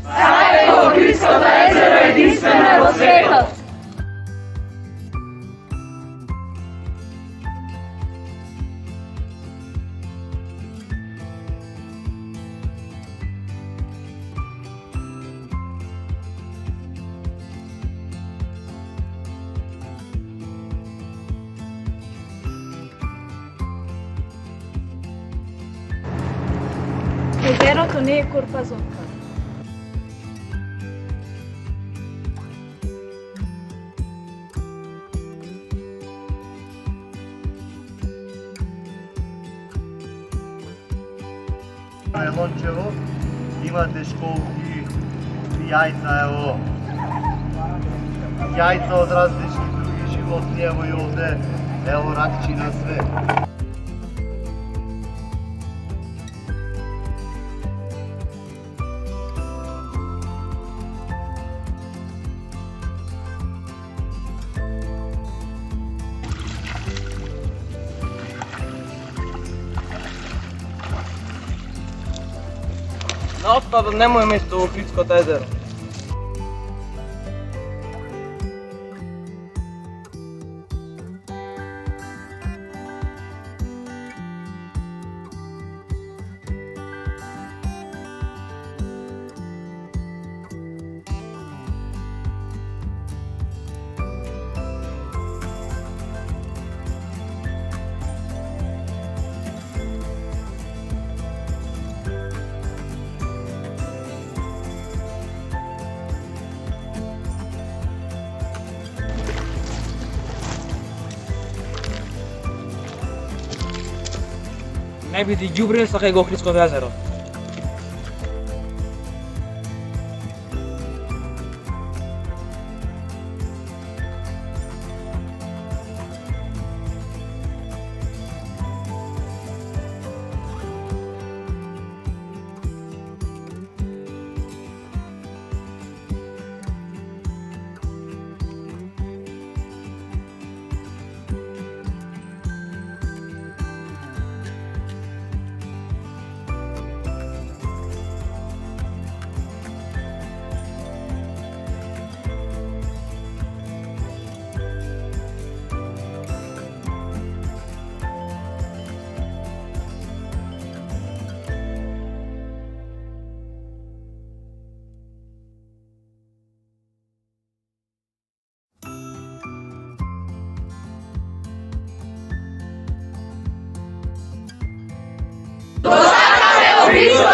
Sarajevo, Ohridsko jezero jedinstveno je vo svijetu. Езерото не е Курпазонка. Елончево, имате школки, јајца, ево. Јајца од различни други животни, ево и овде, ево ракчи на све. На отпадот нема е место во Охридското езеро. Не биди ѓубре со кај го Охридското езеро. Ohridsko